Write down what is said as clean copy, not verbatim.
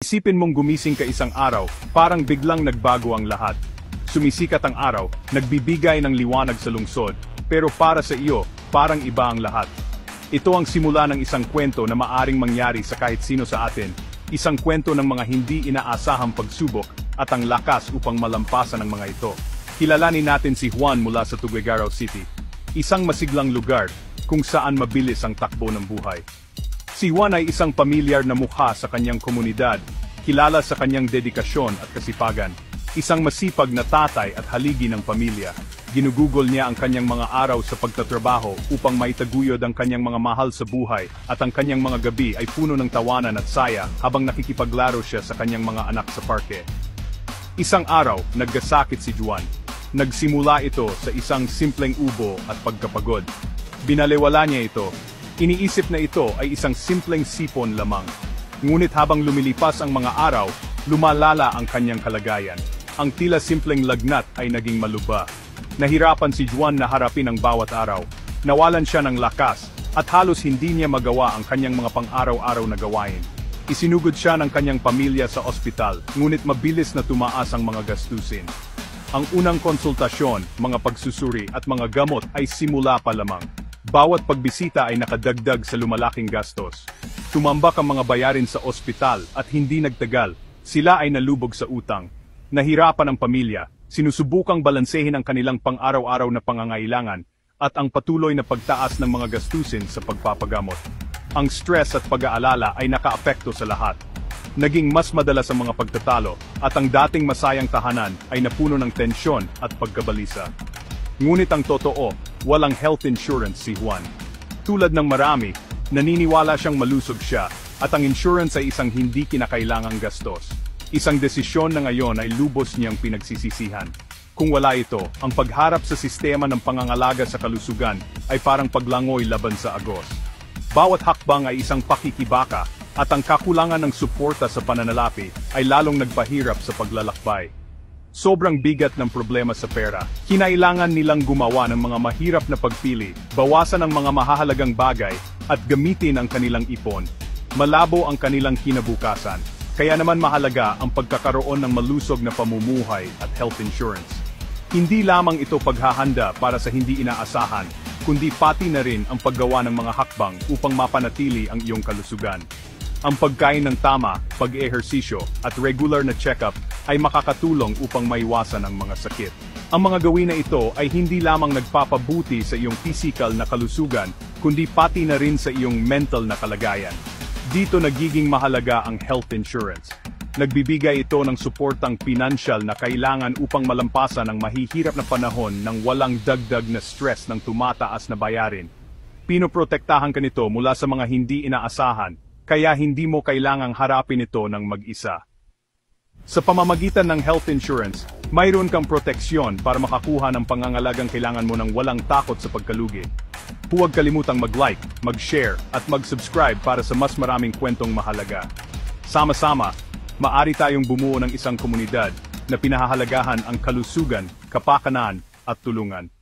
Isipin mong gumising ka isang araw, parang biglang nagbago ang lahat. Sumisikat ang araw, nagbibigay ng liwanag sa lungsod, pero para sa iyo, parang iba ang lahat. Ito ang simula ng isang kwento na maaring mangyari sa kahit sino sa atin, isang kwento ng mga hindi inaasahang pagsubok at ang lakas upang malampasan ang mga ito. Kilalanin natin si Juan mula sa Tuguegarao City, isang masiglang lugar kung saan mabilis ang takbo ng buhay. Si Juan ay isang pamilyar na mukha sa kanyang komunidad, kilala sa kanyang dedikasyon at kasipagan. Isang masipag na tatay at haligi ng pamilya. Ginugugol niya ang kanyang mga araw sa pagtatrabaho upang maitaguyod ang kanyang mga mahal sa buhay at ang kanyang mga gabi ay puno ng tawanan at saya habang nakikipaglaro siya sa kanyang mga anak sa parke. Isang araw, nagkasakit si Juan. Nagsimula ito sa isang simpleng ubo at pagkapagod. Binalewala niya ito. Iniisip na ito ay isang simpleng sipon lamang. Ngunit habang lumilipas ang mga araw, lumalala ang kanyang kalagayan. Ang tila simpleng lagnat ay naging maluba. Nahirapan si Juan na harapin ang bawat araw. Nawalan siya ng lakas, at halos hindi niya magawa ang kanyang mga pang-araw-araw na gawain. Isinugod siya ng kanyang pamilya sa ospital, ngunit mabilis na tumaas ang mga gastusin. Ang unang konsultasyon, mga pagsusuri at mga gamot ay simula pa lamang. Bawat pagbisita ay nakadagdag sa lumalaking gastos. Tumambak ang mga bayarin sa ospital at hindi nagtagal, sila ay nalubog sa utang. Nahirapan ang pamilya, sinusubukang balansehin ang kanilang pang-araw-araw na pangangailangan at ang patuloy na pagtaas ng mga gastusin sa pagpapagamot. Ang stress at pag-aalala ay nakaapekto sa lahat. Naging mas madalas ang mga pagtatalo at ang dating masayang tahanan ay napuno ng tensyon at pagkabalisa. Ngunit ang totoo, walang health insurance si Juan. Tulad ng marami, naniniwala siyang malusog siya at ang insurance ay isang hindi kinakailangang gastos. Isang desisyon na ngayon ay lubos niyang pinagsisisihan. Kung wala ito, ang pagharap sa sistema ng pangangalaga sa kalusugan ay parang paglangoy laban sa agos. Bawat hakbang ay isang pakikibaka at ang kakulangan ng suporta sa pananalapi ay lalong nagpahirap sa paglalakbay. Sobrang bigat ng problema sa pera, kinailangan nilang gumawa ng mga mahirap na pagpili, bawasan ang mga mahahalagang bagay, at gamitin ang kanilang ipon. Malabo ang kanilang kinabukasan, kaya naman mahalaga ang pagkakaroon ng malusog na pamumuhay at health insurance. Hindi lamang ito paghahanda para sa hindi inaasahan, kundi pati na rin ang paggawa ng mga hakbang upang mapanatili ang iyong kalusugan. Ang pagkain ng tama, pag-ehersisyo, at regular na check-up ay makakatulong upang maiwasan ang mga sakit. Ang mga gawin na ito ay hindi lamang nagpapabuti sa iyong physical na kalusugan, kundi pati na rin sa iyong mental na kalagayan. Dito nagiging mahalaga ang health insurance. Nagbibigay ito ng suportang pinansyal na kailangan upang malampasan ang mahihirap na panahon ng walang dagdag na stress ng tumataas na bayarin. Pinoprotektahan ka nito mula sa mga hindi inaasahan, kaya hindi mo kailangang harapin ito ng mag-isa. Sa pamamagitan ng health insurance, mayroon kang proteksyon para makakuha ng pangangalagang kailangan mo ng walang takot sa pagkalugi. Huwag kalimutang mag-like, mag-share, at mag-subscribe para sa mas maraming kwentong mahalaga. Sama-sama, maari tayong bumuo ng isang komunidad na pinahahalagahan ang kalusugan, kapakanan, at tulungan.